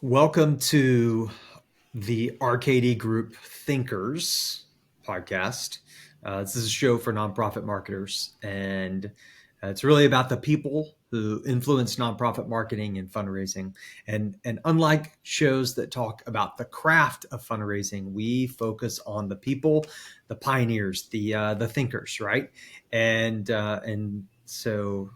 Welcome to the RKD Group Thinkers podcast. This is a show for nonprofit marketers, and it's really about the people who influence nonprofit marketing and fundraising. And unlike shows that talk about the craft of fundraising, we focus on the people, the pioneers, the thinkers, right? And so.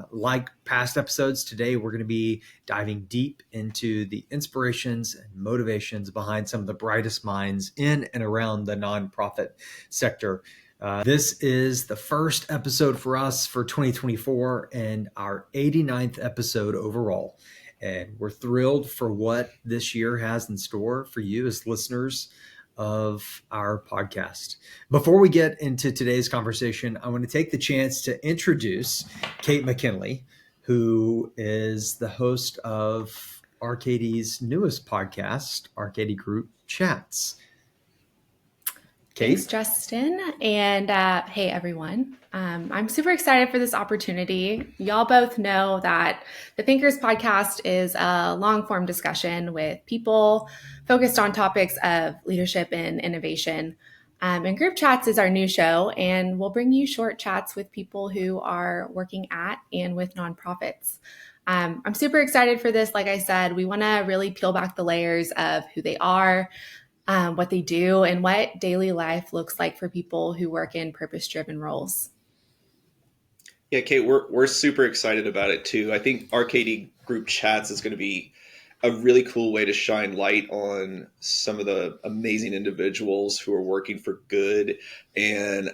Like past episodes, today we're going to be diving deep into the inspirations and motivations behind some of the brightest minds in and around the nonprofit sector. This is the first episode for us for 2024 and our 89th episode overall. And we're thrilled for what this year has in store for you as listeners of our podcast. Before we get into today's conversation, I want to take the chance to introduce Kate McKinley, who is the host of RKD's newest podcast, RKD Group Chats. Kate? Thanks, Justin. And hey, everyone. I'm super excited for this opportunity. Y'all both know that the Thinkers podcast is a long-form discussion with people focused on topics of leadership and innovation. And Group Chats is our new show, and we'll bring you short chats with people who are working at and with nonprofits. I'm super excited for this. Like I said, we want to really peel back the layers of who they are, what they do, and what daily life looks like for people who work in purpose-driven roles. Yeah, Kate, we're super excited about it too. I think RKD Group Chats is going to be a really cool way to shine light on some of the amazing individuals who are working for good, and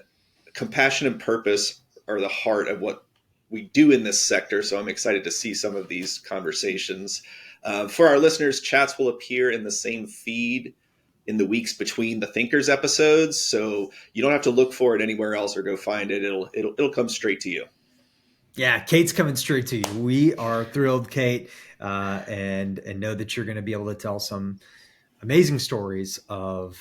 compassion and purpose are the heart of what we do in this sector. So I'm excited to see some of these conversations. For our listeners, chats will appear in the same feed in the weeks between the Thinkers episodes, so you don't have to look for it anywhere else or go find it. It'll come straight to you. Yeah, Kate's coming straight to you. We are thrilled, Kate, and know that you're going to be able to tell some amazing stories of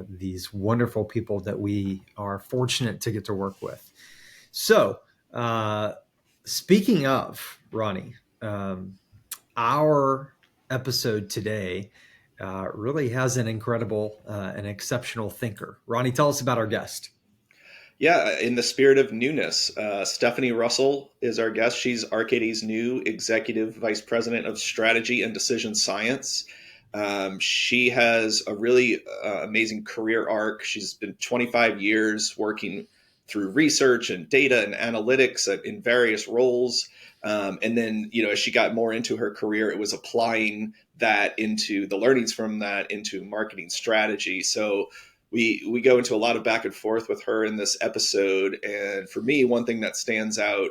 these wonderful people that we are fortunate to get to work with. So, speaking of, Ronnie, our episode today really has an incredible, an exceptional thinker. Ronnie, tell us about our guest. Yeah, in the spirit of newness, Stephanie Russell is our guest. She's RKD's new Executive Vice President of Strategy and Decision Science. She has a really amazing career arc. She's been 25 years working through research and data and analytics in various roles. And then, as she got more into her career, it was applying that into the learnings from that into marketing strategy. So we go into a lot of back and forth with her in this episode. And for me, one thing that stands out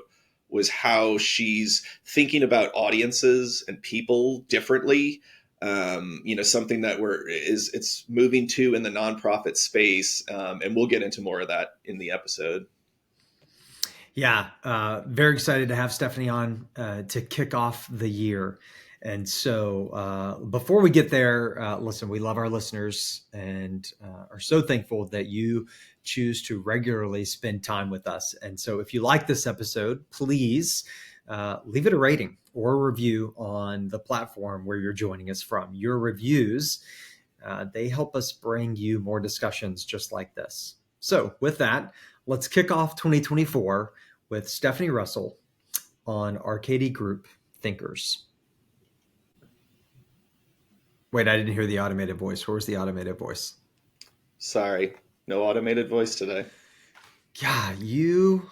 was how she's thinking about audiences and people differently. Something that it's moving to in the nonprofit space. And we'll get into more of that in the episode. Yeah, very excited to have Stephanie on to kick off the year. And so before we get there, listen, we love our listeners and are so thankful that you choose to regularly spend time with us. And so if you like this episode, please leave it a rating or a review on the platform where you're joining us from. Your reviews, they help us bring you more discussions just like this. So with that, let's kick off 2024 with Stephanie Russell on RKD Group Thinkers. Wait, I didn't hear the automated voice. Where was the automated voice? Sorry, no automated voice today. Yeah, you...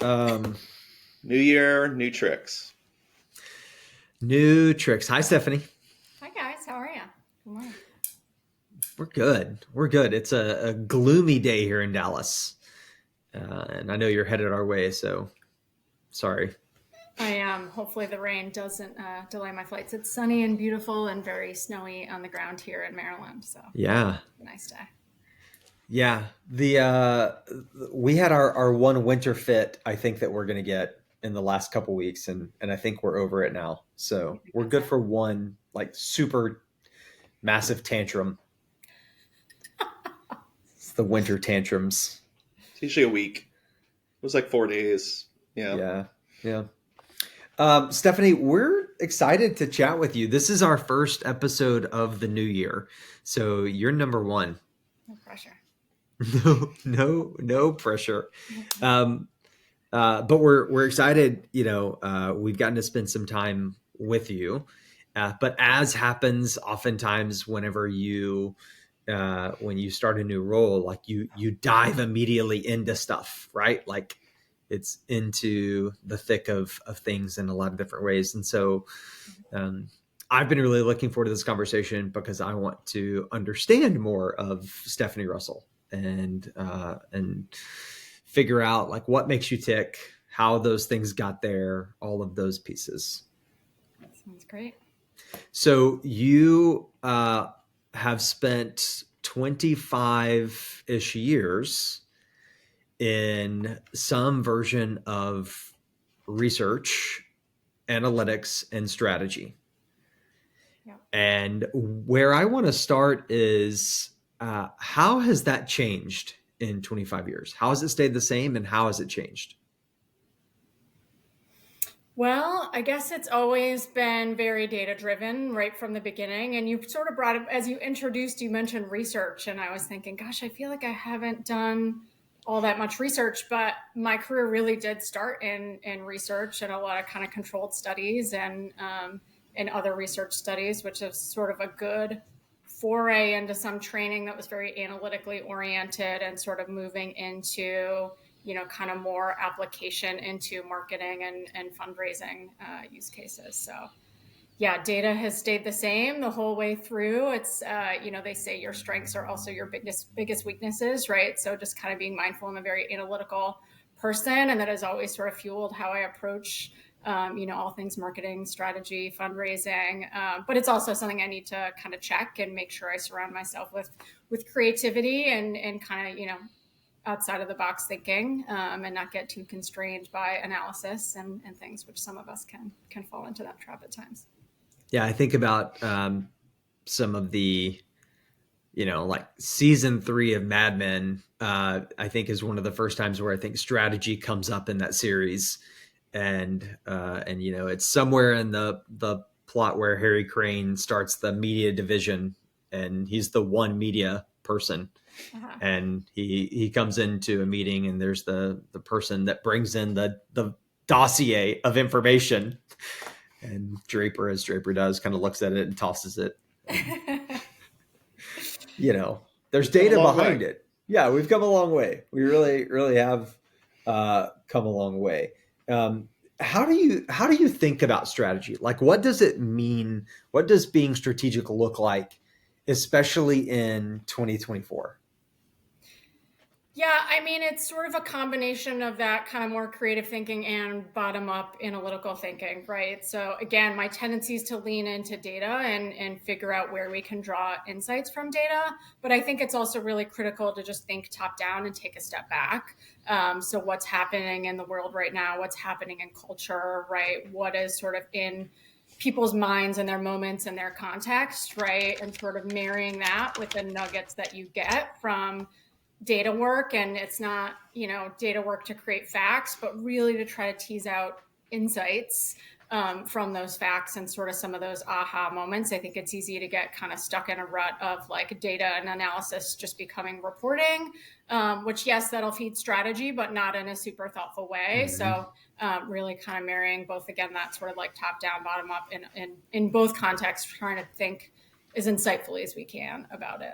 New year, new tricks. New tricks. Hi, Stephanie. Hi, guys. How are you? Good morning. We're good. It's a gloomy day here in Dallas. And I know you're headed our way, so sorry. I am. Hopefully the rain doesn't delay my flights. It's sunny and beautiful and very snowy on the ground here in Maryland. So yeah, nice day. Yeah, we had our one winter fit, I think, that we're going to get in the last couple weeks, and I think we're over it now. So we're good for one like super massive tantrum. It's the winter tantrums. It's usually a week. It was like 4 days. Yeah. Stephanie, we're excited to chat with you. This is our first episode of the new year, so you're number one. No pressure. No pressure. But we're excited. We've gotten to spend some time with you. But as happens oftentimes whenever when you start a new role, like you dive immediately into stuff, right? Like it's into the thick of things in a lot of different ways. And so I've been really looking forward to this conversation because I want to understand more of Stephanie Russell and figure out like what makes you tick, how those things got there, all of those pieces. That sounds great. So you have spent 25-ish years in some version of research, analytics, and strategy. Yeah. And where I want to start is how has that changed in 25 years? How has it stayed the same and how has it changed? Well, I guess it's always been very data driven right from the beginning. And you sort of brought up, as you introduced, you mentioned research. And I was thinking, gosh, I feel like I haven't done all that much research, but my career really did start in research and a lot of kind of controlled studies and other research studies, which is sort of a good foray into some training that was very analytically oriented and sort of moving into kind of more application into marketing and fundraising use cases. So yeah, data has stayed the same the whole way through. It's, they say your strengths are also your biggest weaknesses, right? So just kind of being mindful. I'm a very analytical person, and that has always sort of fueled how I approach, all things marketing, strategy, fundraising. But it's also something I need to kind of check and make sure I surround myself with creativity and kind of, outside of the box thinking, and not get too constrained by analysis and things, which some of us can fall into that trap at times. Yeah, I think about some of the, like season 3 of Mad Men, I think is one of the first times where I think strategy comes up in that series. And it's somewhere in the plot where Harry Crane starts the media division and he's the one media person. Uh-huh. And he comes into a meeting and there's the person that brings in the dossier of information. And Draper, as Draper does, kind of looks at it and tosses it. There's data behind it. Yeah, we've come a long way. We really, really have come a long way. How do you think about strategy? Like, what does it mean? What does being strategic look like, especially in 2024? Yeah, I mean, it's sort of a combination of that kind of more creative thinking and bottom-up analytical thinking, right? So again, my tendency is to lean into data and figure out where we can draw insights from data. But I think it's also really critical to just think top-down and take a step back. So what's happening in the world right now? What's happening in culture, right? What is sort of in people's minds and their moments and their context, right? And sort of marrying that with the nuggets that you get from data work. And it's not, data work to create facts, but really to try to tease out insights from those facts and sort of some of those aha moments. I think it's easy to get kind of stuck in a rut of like data and analysis just becoming reporting, which yes, that'll feed strategy, but not in a super thoughtful way. Mm-hmm. So really kind of marrying both, again, that sort of like top down, bottom up in both contexts, trying to think as insightfully as we can about it.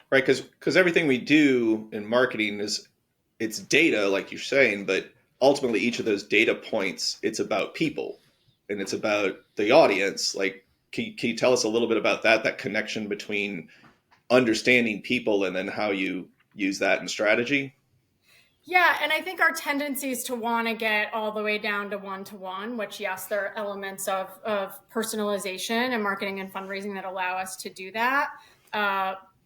Right, because everything we do in marketing it's data, like you're saying, but ultimately each of those data points, it's about people and it's about the audience. Like, can you tell us a little bit about that connection between understanding people and then how you use that in strategy? Yeah, and I think our tendency is to want to get all the way down to one-to-one, which yes, there are elements of personalization and marketing and fundraising that allow us to do that.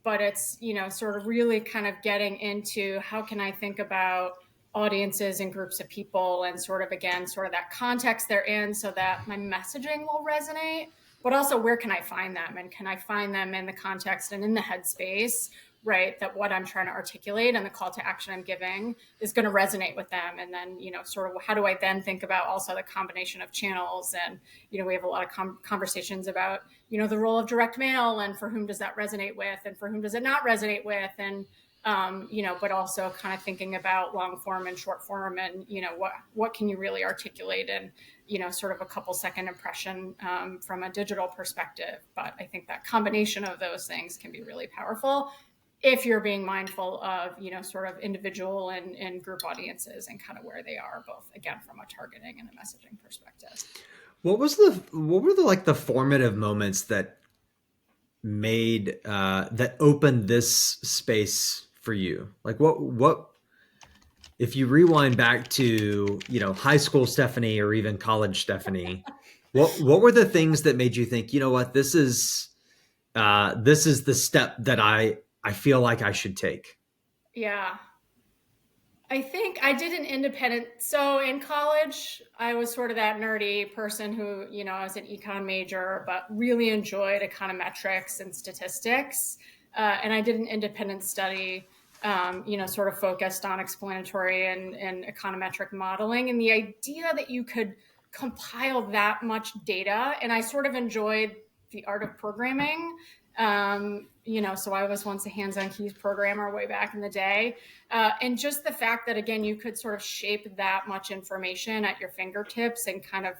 But it's, sort of really kind of getting into how can I think about audiences and groups of people and sort of, again, sort of that context they're in so that my messaging will resonate, but also where can I find them? And can I find them in the context and in the headspace right, that what I'm trying to articulate and the call to action I'm giving is going to resonate with them. And then, sort of how do I then think about also the combination of channels? And, we have a lot of conversations about, the role of direct mail and for whom does that resonate with and for whom does it not resonate with? And, but also kind of thinking about long form and short form and, what can you really articulate and, sort of a couple second impression from a digital perspective. But I think that combination of those things can be really powerful if you're being mindful of, sort of individual and group audiences and kind of where they are, both, again, from a targeting and a messaging perspective. What were the formative moments that made, that opened this space for you? Like what, if you rewind back to, high school Stephanie or even college Stephanie, what were the things that made you think, this is the step that I feel like I should take? Yeah. I think I did an independent. So in college, I was sort of that nerdy person who, I was an econ major, but really enjoyed econometrics and statistics. And I did an independent study, sort of focused on explanatory and econometric modeling and the idea that you could compile that much data. And I sort of enjoyed the art of programming. So I was once a hands-on keys programmer way back in the day. And just the fact that, again, you could sort of shape that much information at your fingertips and kind of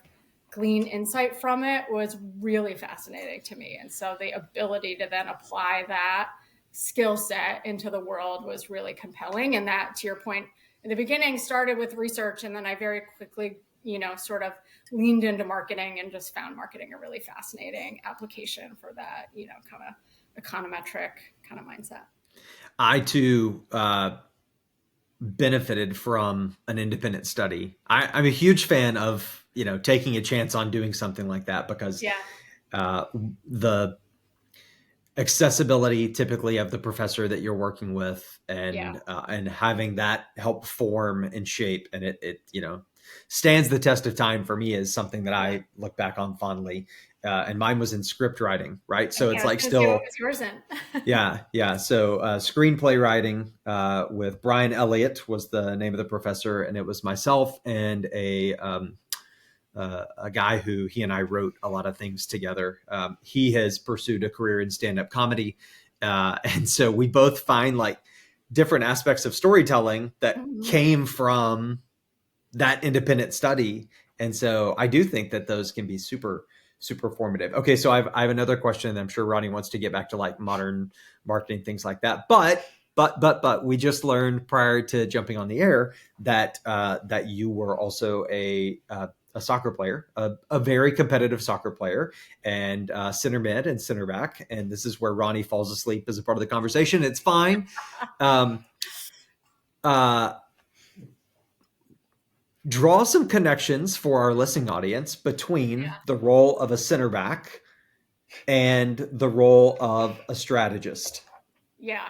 glean insight from it was really fascinating to me. And so the ability to then apply that skill set into the world was really compelling. And that, to your point, in the beginning started with research. And then I very quickly, sort of leaned into marketing and just found marketing a really fascinating application for that, kind of econometric kind of mindset. I too benefited from an independent study. I'm a huge fan of, taking a chance on doing something like that because the accessibility typically of the professor that you're working with and having that help form and shape, and it stands the test of time for me is something that I look back on fondly. And mine was in script writing, right? So it's like still, it's yours in. yeah. So screenplay writing with Brian Elliott was the name of the professor, and it was myself and a guy who he and I wrote a lot of things together. He has pursued a career in stand-up comedy, and so we both find like different aspects of storytelling that came from that independent study. And so I do think that those can be super, super formative. Okay. So I have another question. I'm sure Ronnie wants to get back to like modern marketing, things like that. But we just learned prior to jumping on the air that you were also a soccer player, a very competitive soccer player, and center mid and center back. And this is where Ronnie falls asleep as a part of the conversation. It's fine. Draw some connections for our listening audience between the role of a center back and the role of a strategist. Yeah.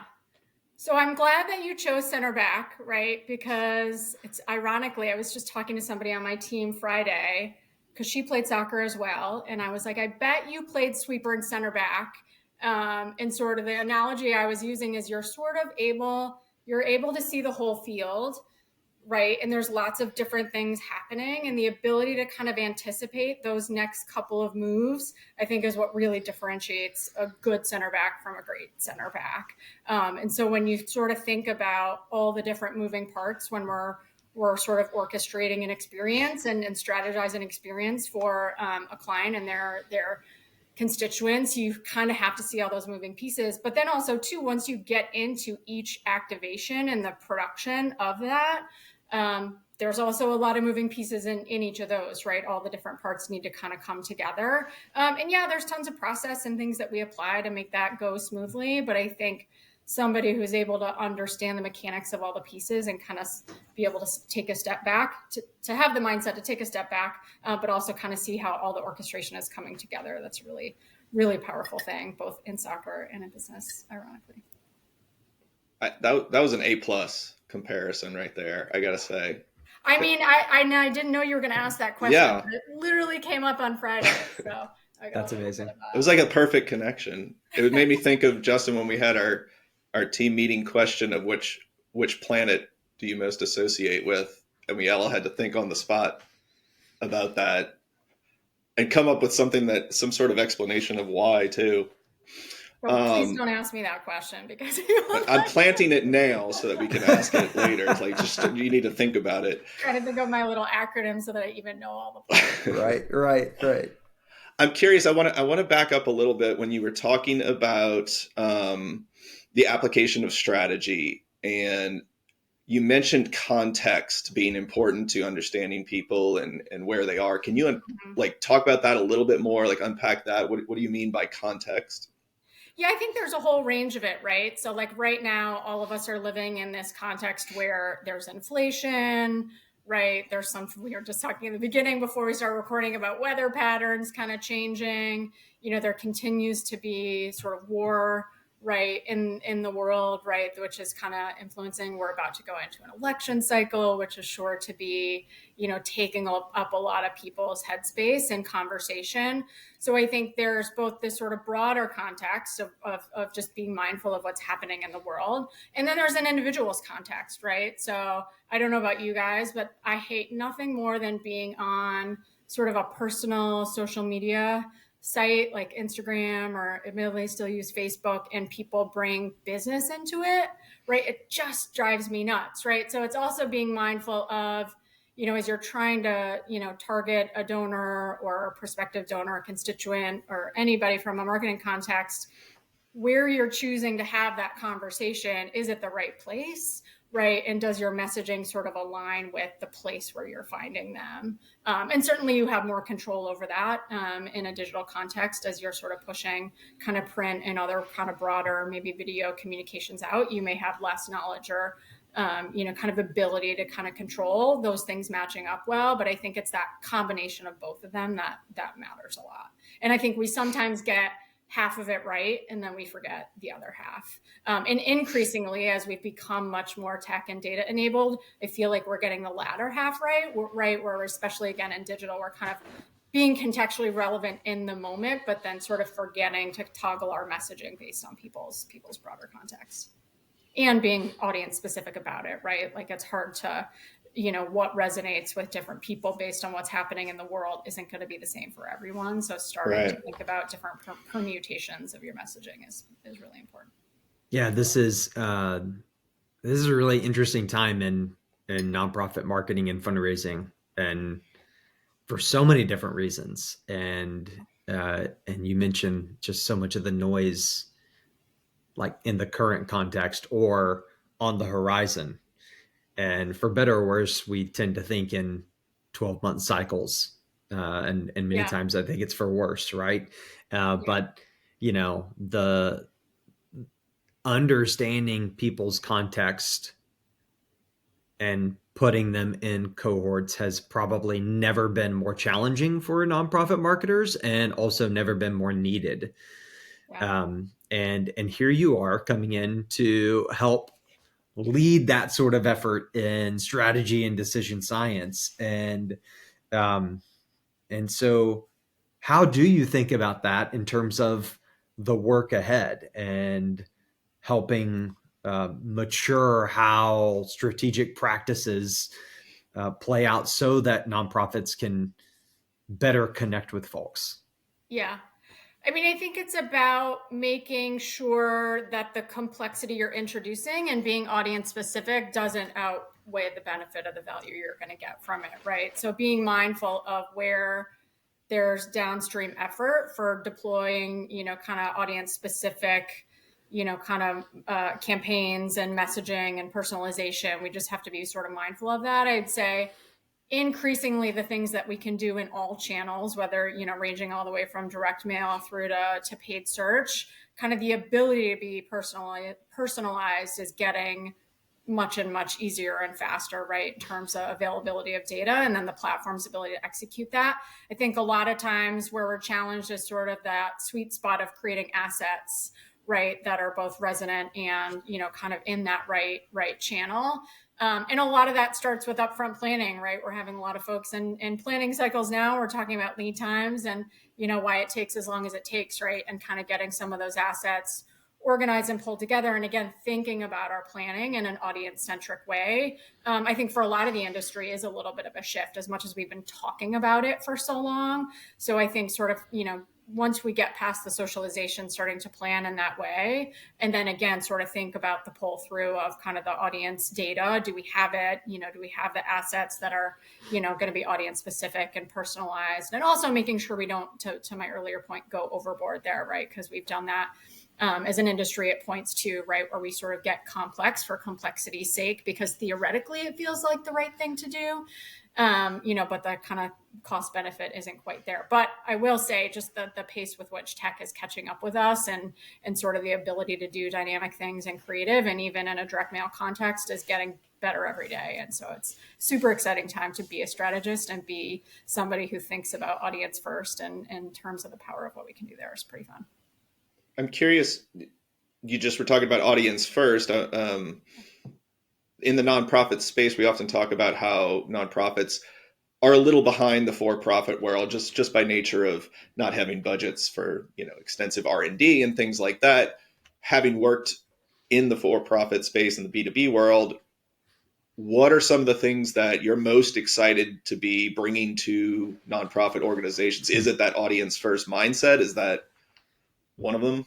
So I'm glad that you chose center back, right? Because it's ironically, I was just talking to somebody on my team Friday because she played soccer as well. And I was like, I bet you played sweeper and center back. And sort of the analogy I was using is you're able to see the whole field, right? And there's lots of different things happening, and the ability to kind of anticipate those next couple of moves, I think, is what really differentiates a good center back from a great center back. And so when you sort of think about all the different moving parts, when we're sort of orchestrating an experience and strategizing experience for a client and their constituents, you kind of have to see all those moving pieces. But then also too, once you get into each activation and the production of that, there's also a lot of moving pieces in each of those, right? All the different parts need to kind of come together. And yeah, there's tons of process and things that we apply to make that go smoothly. But I think somebody who's able to understand the mechanics of all the pieces and kind of be able to take a step back, to have the mindset to take a step back, but also kind of see how all the orchestration is coming together. That's a really, really powerful thing, both in soccer and in business, ironically. That was an A+ comparison right there, I gotta say. I mean, I didn't know you were going to ask that question. Yeah. But it literally came up on Friday. So That's amazing. It was like a perfect connection. It made me think of Justin when we had our our team meeting question of which planet do you most associate with, and we all had to think on the spot about that and come up with some sort of explanation of why too. Please don't ask me that question because I'm planting it now so that we can ask it later. It's like, just, you need to think about it. Trying to think of my little acronym so that I even know all the Right. I'm curious. I want to back up a little bit when you were talking about the application of strategy, and you mentioned context being important to understanding people and where they are. Can you like talk about that a little bit more? Like unpack that. What do you mean by context? Yeah, I think there's a whole range of it, right? So like right now, all of us are living in this context where there's inflation, right? There's we were just talking in the beginning before we start recording about weather patterns kind of changing. There continues to be sort of war, right, in the world, right, which is kind of influencing. We're about to go into an election cycle, which is sure to be, taking up a lot of people's headspace and conversation. So I think there's both this sort of broader context of just being mindful of what's happening in the world. And then there's an individual's context, right? So I don't know about you guys, but I hate nothing more than being on sort of a personal social media site like Instagram, or admittedly still use Facebook, and people bring business into it, right? It just drives me nuts, right? So it's also being mindful of, as you're trying to, target a donor or a prospective donor, a constituent, or anybody from a marketing context, where you're choosing to have that conversation, is it the right place, right? And does your messaging sort of align with the place where you're finding them? And certainly you have more control over that in a digital context as you're sort of pushing kind of print and other kind of broader, maybe video communications out. You may have less knowledge or kind of ability to kind of control those things matching up well. But I think it's that combination of both of them that matters a lot. And I think we sometimes get half of it right, and then we forget the other half. And increasingly, as we've become much more tech and data enabled, I feel like we're getting the latter half right, where we're, especially again in digital, we're kind of being contextually relevant in the moment, but then sort of forgetting to toggle our messaging based on people's broader context and being audience specific about it, right? Like it's hard to, what resonates with different people based on what's happening in the world isn't going to be the same for everyone. So starting to think about different permutations of your messaging is really important. Yeah, this is a really interesting time in nonprofit marketing and fundraising, and for so many different reasons. And you mentioned just so much of the noise, like in the current context or on the horizon. And for better or worse, we tend to think in 12-month cycles. And many times I think it's for worse, right? But, the understanding people's context and putting them in cohorts has probably never been more challenging for nonprofit marketers, and also never been more needed. And here you are coming in to help lead that sort of effort in strategy and decision science. And so how do you think about that in terms of the work ahead and helping mature how strategic practices play out so that nonprofits can better connect with folks? Yeah. I mean, I think it's about making sure that the complexity you're introducing and being audience specific doesn't outweigh the benefit of the value you're going to get from it, right? So being mindful of where there's downstream effort for deploying, kind of audience specific, campaigns and messaging and personalization. We just have to be sort of mindful of that. I'd say increasingly the things that we can do in all channels, whether, ranging all the way from direct mail through to paid search, kind of the ability to be personalized is getting much easier and faster, right, in terms of availability of data and then the platform's ability to execute that. I think a lot of times where we're challenged is sort of that sweet spot of creating assets, right, that are both resonant and, kind of in that right channel. And a lot of that starts with upfront planning, right? We're having a lot of folks in planning cycles now. We're talking about lead times and, why it takes as long as it takes, right? And kind of getting some of those assets organized and pulled together. And again, thinking about our planning in an audience-centric way, I think for a lot of the industry is a little bit of a shift, as much as we've been talking about it for so long. So I think sort of, once we get past the socialization, starting to plan in that way, and then again, sort of think about the pull through of kind of the audience data. Do we have it? Do we have the assets that are, going to be audience specific and personalized? And also making sure we don't, to my earlier point, go overboard there, right? Because we've done that as an industry at points too, right? Where we sort of get complex for complexity's sake, because theoretically it feels like the right thing to do. But the kind of cost benefit isn't quite there. But I will say just the pace with which tech is catching up with us and sort of the ability to do dynamic things and creative, and even in a direct mail context, is getting better every day. And so it's super exciting time to be a strategist and be somebody who thinks about audience first, and in terms of the power of what we can do there is pretty fun. I'm curious, you just were talking about audience first. In the nonprofit space, we often talk about how nonprofits are a little behind the for-profit world, just by nature of not having budgets for extensive R&D and things like that. Having worked in the for-profit space in the B2B world, what are some of the things that you're most excited to be bringing to nonprofit organizations? Is it that audience first mindset? Is that one of them?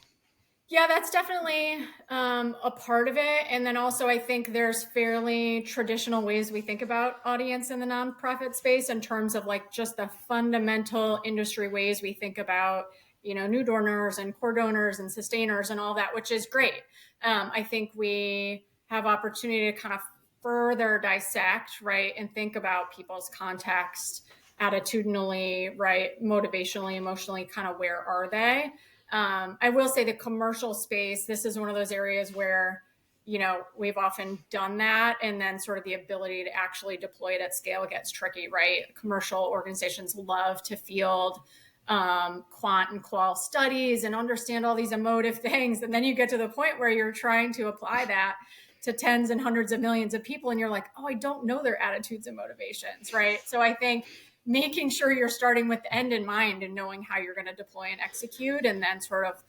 Yeah, that's definitely a part of it. And then also, I think there's fairly traditional ways we think about audience in the nonprofit space, in terms of like just the fundamental industry ways we think about, new donors and core donors and sustainers and all that, which is great. I think we have opportunity to kind of further dissect, right, and think about people's context attitudinally, right, motivationally, emotionally, kind of where are they? I will say the commercial space, this is one of those areas where, we've often done that, and then sort of the ability to actually deploy it at scale gets tricky, right? Commercial organizations love to field quant and qual studies and understand all these emotive things. And then you get to the point where you're trying to apply that to tens and hundreds of millions of people, and you're like, oh, I don't know their attitudes and motivations, right? So I think making sure you're starting with the end in mind and knowing how you're going to deploy and execute, and then sort of,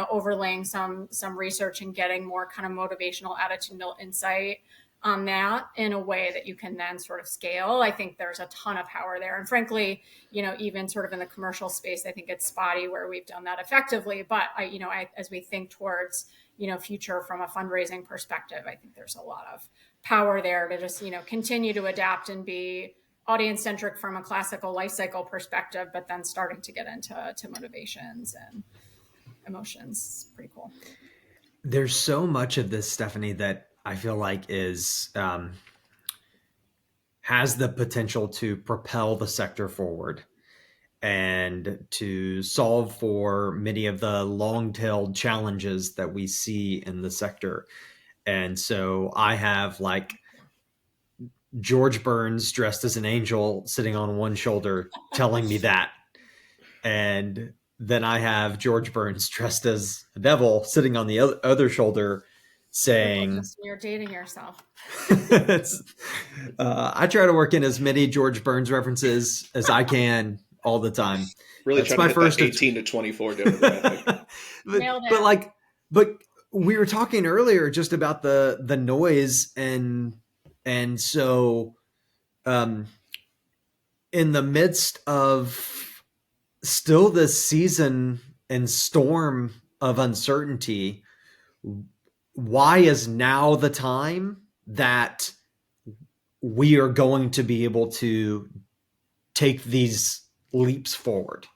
overlaying some research and getting more kind of motivational, attitudinal insight on that in a way that you can then sort of scale. I think there's a ton of power there. And frankly, even sort of in the commercial space, I think it's spotty where we've done that effectively. But as we think towards, future from a fundraising perspective, I think there's a lot of power there to just, continue to adapt and be audience-centric from a classical life cycle perspective, but then starting to get into motivations and emotions. It's pretty cool. There's so much of this, Stephanie, that I feel like has the potential to propel the sector forward and to solve for many of the long-tailed challenges that we see in the sector. And so I have like George Burns dressed as an angel sitting on one shoulder telling me that. And then I have George Burns dressed as a devil sitting on the other shoulder saying, you're dating yourself. I try to work in as many George Burns references as I can all the time. Really trying to hit first 18 to 24 demographic. but we were talking earlier just about the noise, and so in the midst of still this season and storm of uncertainty, why is now the time that we are going to be able to take these leaps forward?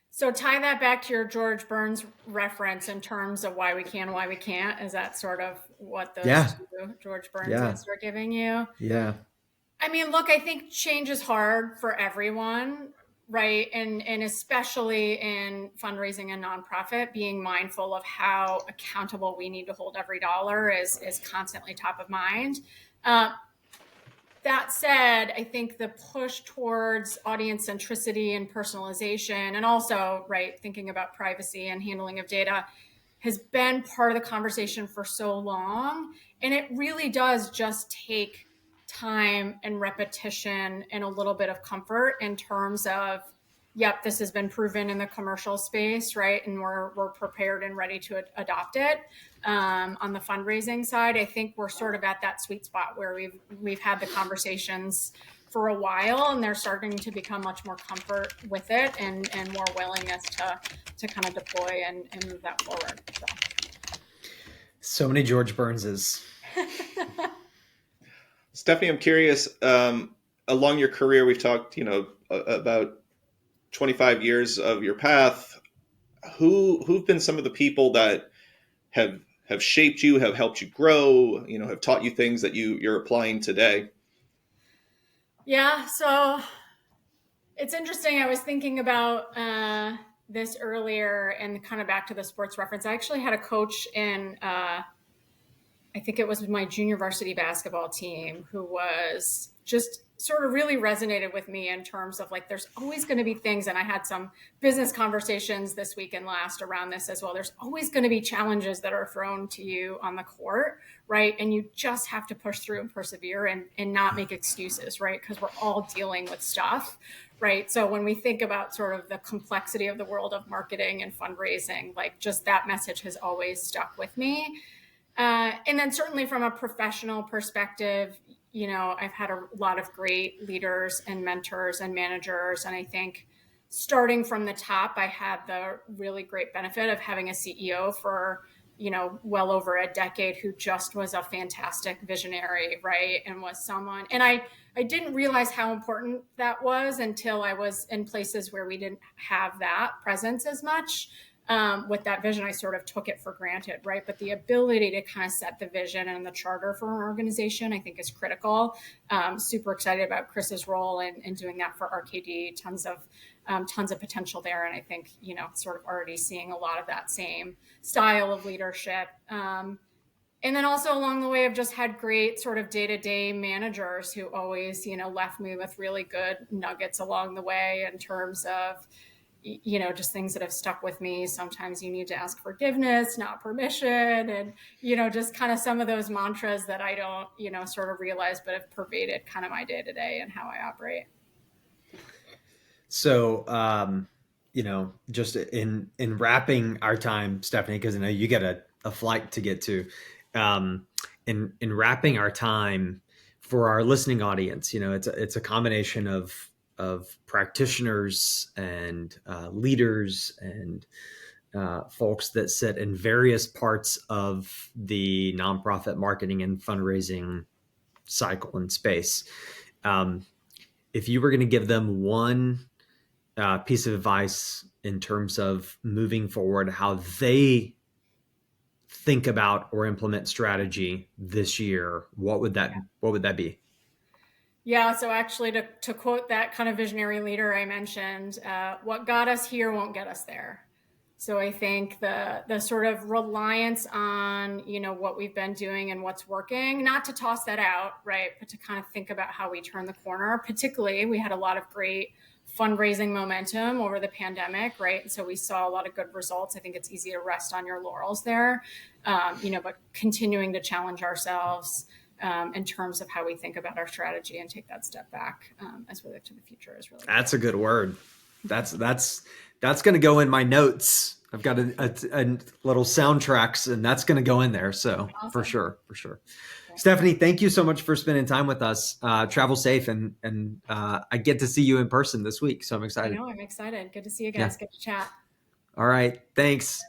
So tie that back to your George Burns reference in terms of why we can, why we can't. Is that sort of what those two George Burnses are giving you? Yeah. I mean, look, I think change is hard for everyone, right? And especially in fundraising and nonprofit, being mindful of how accountable we need to hold every dollar is constantly top of mind. That said, I think the push towards audience centricity and personalization, and also, right, thinking about privacy and handling of data, has been part of the conversation for so long. And it really does just take time and repetition and a little bit of comfort in terms of yep, this has been proven in the commercial space, right? And we're prepared and ready to adopt it. On the fundraising side, I think we're sort of at that sweet spot where we've had the conversations for a while, and they're starting to become much more comfort with it and more willingness to kind of deploy and move that forward. So many George Burnses. Stephanie, I'm curious, along your career, we've talked, about 25 years of your path. Who've been some of the people that have shaped you, have helped you grow, have taught you things that you're applying today? Yeah, so it's interesting. I was thinking about this earlier and kind of back to the sports reference. I actually had a coach in, I think it was my junior varsity basketball team, who was just sort of really resonated with me in terms of like, there's always going to be things. And I had some business conversations this week and last around this as well. There's always going to be challenges that are thrown to you on the court, right? And you just have to push through and persevere and not make excuses, right? Because we're all dealing with stuff, right? So when we think about sort of the complexity of the world of marketing and fundraising, like just that message has always stuck with me. And then certainly from a professional perspective, I've had a lot of great leaders and mentors and managers. And I think starting from the top, I had the really great benefit of having a CEO for, well over a decade, who just was a fantastic visionary, right? And was someone, and I didn't realize how important that was until I was in places where we didn't have that presence as much. With that vision, I sort of took it for granted, right? But the ability to kind of set the vision and the charter for an organization, I think, is critical. Super excited about Chris's role in doing that for RKD. Tons of potential there, and I think sort of already seeing a lot of that same style of leadership. And then also along the way, I've just had great sort of day-to-day managers who always left me with really good nuggets along the way in terms of just things that have stuck with me. Sometimes you need to ask forgiveness, not permission. And, just kind of some of those mantras that I don't, sort of realize, but have pervaded kind of my day to day and how I operate. So, just in wrapping our time, Stephanie, because I know you got a flight to get to, in wrapping our time for our listening audience, it's a combination of practitioners and leaders and folks that sit in various parts of the nonprofit marketing and fundraising cycle and space. If you were going to give them one piece of advice in terms of moving forward, how they think about or implement strategy this year, what would that be? Yeah, so actually to quote that kind of visionary leader I mentioned, what got us here won't get us there. So I think the sort of reliance on, what we've been doing and what's working, not to toss that out, right, but to kind of think about how we turn the corner. Particularly, we had a lot of great fundraising momentum over the pandemic, right? And so we saw a lot of good results. I think it's easy to rest on your laurels there, but continuing to challenge ourselves in terms of how we think about our strategy and take that step back as we look to the future is really That's a good word. That's going to go in my notes. I've got a little soundtracks, and that's going to go in there. So awesome. For sure. Okay. Stephanie, thank you so much for spending time with us. Travel safe, and I get to see you in person this week, so I'm excited. I know, I'm excited. Good to see you guys. Yeah. Good to chat. All right. Thanks.